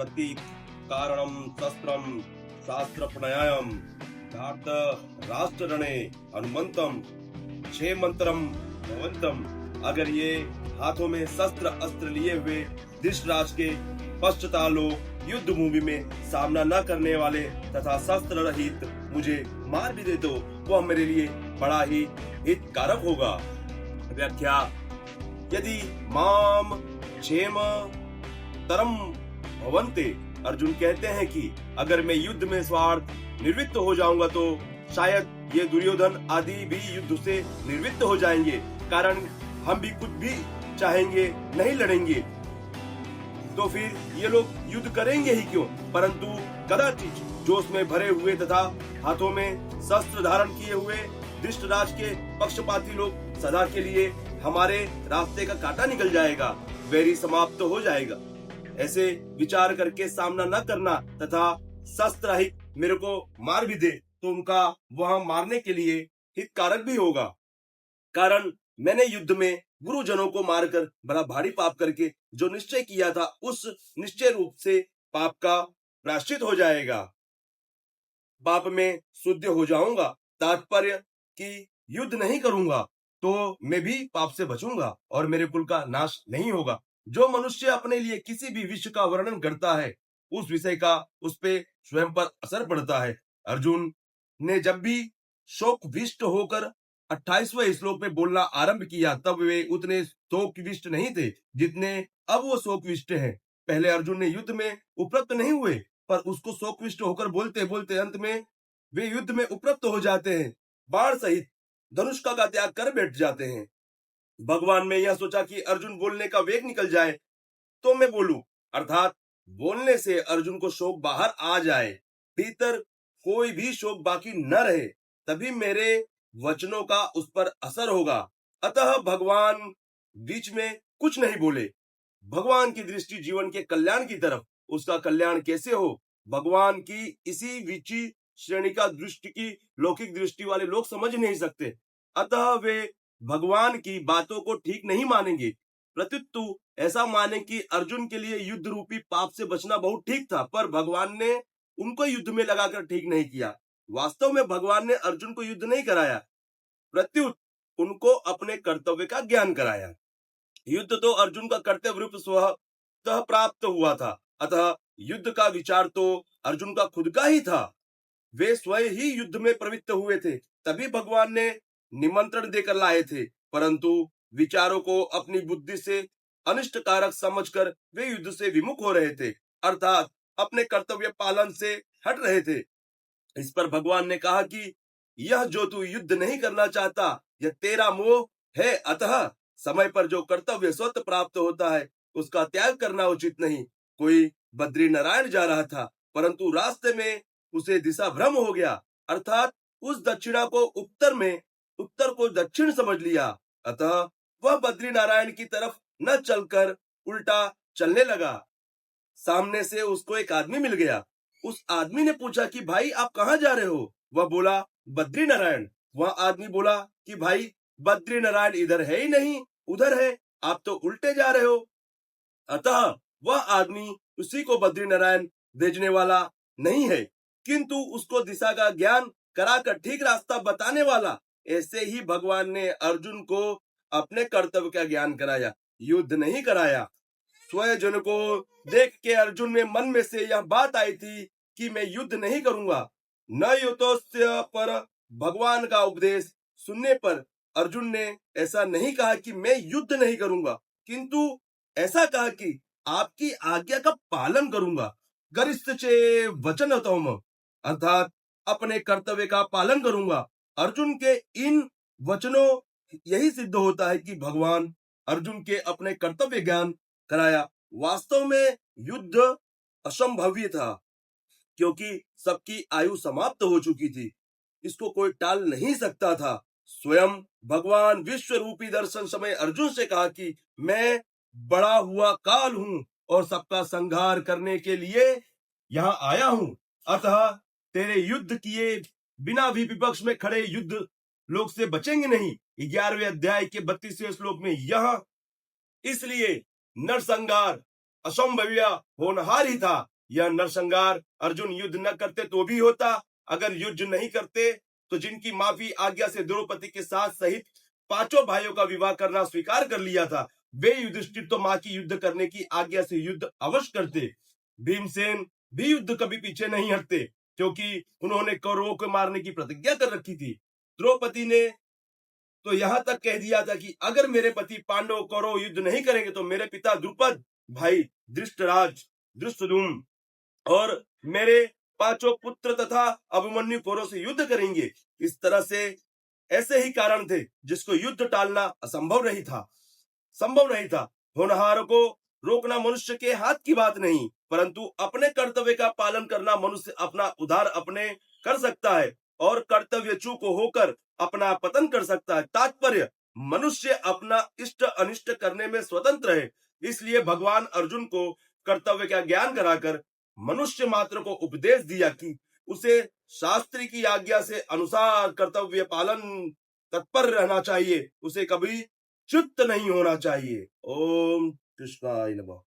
प्रतीक कारणम शस्त्रम शास्त्र प्रणयाम धार्त राष्ट्र रणे हनुमंतम छे मंत्रम भवंतम। अगर ये हाथों में शस्त्र अस्त्र लिए हुए धृतराष्ट्र के पश्चात लोग युद्ध भूमि में सामना न करने वाले तथा शस्त्र रहित मुझे मार भी दे तो वह मेरे लिए बड़ा ही हितकारक होगा। व्याख्या। यदि माम क्षेम तरम भवन्ते, अर्जुन कहते हैं कि अगर मैं युद्ध में स्वार्थ निवृत्त हो जाऊंगा तो शायद ये दुर्योधन आदि भी युद्ध से निवृत्त हो जाएंगे, कारण हम भी कुछ भी चाहेंगे नहीं लड़ेंगे तो फिर ये लोग युद्ध करेंगे ही क्यों। परंतु कदाचित जोश में भरे हुए तथा हाथों में शस्त्र धारण किए हुए धृतराष्ट्र के पक्षपाती लोग सदा के लिए हमारे रास्ते का कांटा निकल जाएगा, वैरी समाप्त हो जाएगा। ऐसे विचार करके सामना न करना तथा शस्त्र रहित मेरे को मार भी दे तो उनका वहां मारने के लिए हितकारक भी होगा, कारण मैंने युद्ध में गुरुजनों को मारकर बड़ा भारी पाप करके जो निश्चय किया था उस निश्चय रूप से पाप का प्रायश्चित हो जाएगा, पाप में शुद्ध हो जाऊंगा। तात्पर्य कि युद्ध नहीं करूंगा तो मैं भी पाप से बचूंगा और मेरे कुल का नाश नहीं होगा। जो मनुष्य अपने लिए किसी भी विषय का वर्णन करता है उस विषय का उस पे स्वयं पर असर पड़ता है। अर्जुन ने जब भी शोकविष्ट होकर 28वें श्लोक में बोलना आरंभ किया तब वे उतने शोकविष्ट नहीं थे जितने अब वो शोकविष्ट हैं। पहले अर्जुन ने युद्ध में उपरक्त नहीं हुए पर उसको शोकविष्ट होकर बोलते बोलते अंत में वे युद्ध में उपरक्त हो जाते हैं, बाण सहित धनुष्का का त्याग कर बैठ जाते हैं। भगवान ने यह सोचा कि अर्जुन बोलने का वेग निकल जाए तो मैं बोलूं, अर्थात बोलने से अर्जुन को शोक बाहर आ जाए, भीतर कोई भी शोक बाकी न रहे, तभी मेरे वचनों का उस पर असर होगा। अतः भगवान बीच में कुछ नहीं बोले। भगवान की दृष्टि जीवन के कल्याण की तरफ, उसका कल्याण कैसे हो भगवान की इसी विची श्रेणी का दृष्टि की लौकिक दृष्टि वाले लोग समझ नहीं सकते, अतः वे भगवान की बातों को ठीक नहीं मानेंगे। प्रत्युत ऐसा माने कि अर्जुन के लिए युद्ध रूपी पाप से बचना बहुत ठीक था, पर भगवान ने उनको युद्ध में लगाकर ठीक नहीं किया। वास्तव में भगवान ने अर्जुन को युद्ध नहीं कराया, प्रत्युत उनको अपने कर्तव्य का ज्ञान कराया। युद्ध तो अर्जुन का कर्तव्य रूप स्वतः प्राप्त हुआ था, अतः युद्ध का विचार तो अर्जुन का खुद का ही था। वे स्वयं ही युद्ध में प्रवृत्त हुए थे, तभी भगवान ने निमंत्रण देकर लाए थे, परंतु विचारों को अपनी बुद्धि से अनिष्टकारक समझकर वे युद्ध से विमुख हो रहे थे, अर्थात अपने कर्तव्य पालन से हट रहे थे। इस पर भगवान ने कहा कि यह जो तू युद्ध नहीं करना चाहता यह तेरा मोह है, अतः समय पर जो कर्तव्य स्वतः प्राप्त होता है उसका त्याग करना उचित नहीं। कोई बद्री नारायण जा रहा था, परंतु रास्ते में उसे दिशा भ्रम हो गया, अर्थात उस दक्षिणा को उत्तर को दक्षिण समझ लिया, अतः वह बद्री नारायण की तरफ न चलकर उल्टा चलने लगा। सामने से उसको एक आदमी मिल गया। उस आदमी ने पूछा कि भाई आप कहाँ जा रहे हो? वह बोला बद्री नारायण। वह आदमी बोला कि भाई बद्री नारायण इधर है ही नहीं, उधर है, आप तो उल्टे जा रहे हो। अतः वह आदमी उसी को बद्री नारायण भेजने वाला नहीं है, किंतु उसको दिशा का ज्ञान कराकर ठीक रास्ता बताने वाला। ऐसे ही भगवान ने अर्जुन को अपने कर्तव्य का ज्ञान कराया, युद्ध नहीं कराया। स्वयं जन को देख के अर्जुन में मन में से यह बात आई थी कि मैं युद्ध नहीं करूंगा। न युतोस्य पर भगवान का उपदेश सुनने पर अर्जुन ने ऐसा नहीं कहा कि मैं युद्ध नहीं करूंगा, किंतु ऐसा कहा कि आपकी आज्ञा का पालन करूंगा। गरिष्ठ चे वचनतम, अर्थात अपने कर्तव्य का पालन करूंगा। अर्जुन के इन वचनों यही सिद्ध होता है कि भगवान अर्जुन के अपने कर्तव्य ज्ञान कराया। वास्तव में युद्ध असंभव्य था, क्योंकि सबकी आयु समाप्त हो चुकी थी, इसको कोई टाल नहीं सकता था। स्वयं भगवान विश्व रूपी दर्शन समय अर्जुन से कहा कि मैं बड़ा हुआ काल हूं और सबका संहार करने के लिए यहाँ आया हूं, अतः तेरे युद्ध किए बिना भी विपक्ष में खड़े युद्ध लोग से बचेंगे नहीं। 11वें अध्याय के 32वें श्लोक में यह इसलिए नरसंहार असंभव्य होनहार ही था। यह नरसंहार अर्जुन युद्ध न करते तो भी होता। अगर युद्ध नहीं करते तो जिनकी माफी आज्ञा से द्रौपदी के साथ सहित पांचों भाइयों का विवाह करना स्वीकार कर लिया था, वे युधिष्ठिर तो मां की युद्ध करने की आज्ञा से युद्ध अवश्य करते। भीमसेन भी युद्ध कभी पीछे नहीं हटते, क्योंकि उन्होंने कौरवों को मारने की प्रतिज्ञा कर रखी थी। द्रौपदी ने तो यहां तक कह दिया था कि अगर मेरे पति पांडव कौरव युद्ध नहीं करेंगे तो मेरे पिता द्रुपद, भाई धृष्टराज, धृष्टद्युम्न और मेरे पांचों पुत्र तथा अभिमन्यु कौरव से युद्ध करेंगे। इस तरह से ऐसे ही कारण थे जिसको युद्ध टालना असंभव नहीं था, संभव नहीं था। होनहारों को रोकना मनुष्य के हाथ की बात नहीं, परंतु अपने कर्तव्य का पालन करना मनुष्य अपना उद्धार अपने कर सकता है और कर्तव्य चूक होकर अपना पतन कर सकता है। तात्पर्य, मनुष्य अपना इष्ट अनिष्ट करने में स्वतंत्र है। इसलिए भगवान अर्जुन को कर्तव्य का ज्ञान कराकर मनुष्य मात्र को उपदेश दिया कि उसे शास्त्री की आज्ञा से अनुसार कर्तव्य पालन तत्पर रहना चाहिए, उसे कभी च्युत नहीं होना चाहिए। ओम कृष्णाय नमः।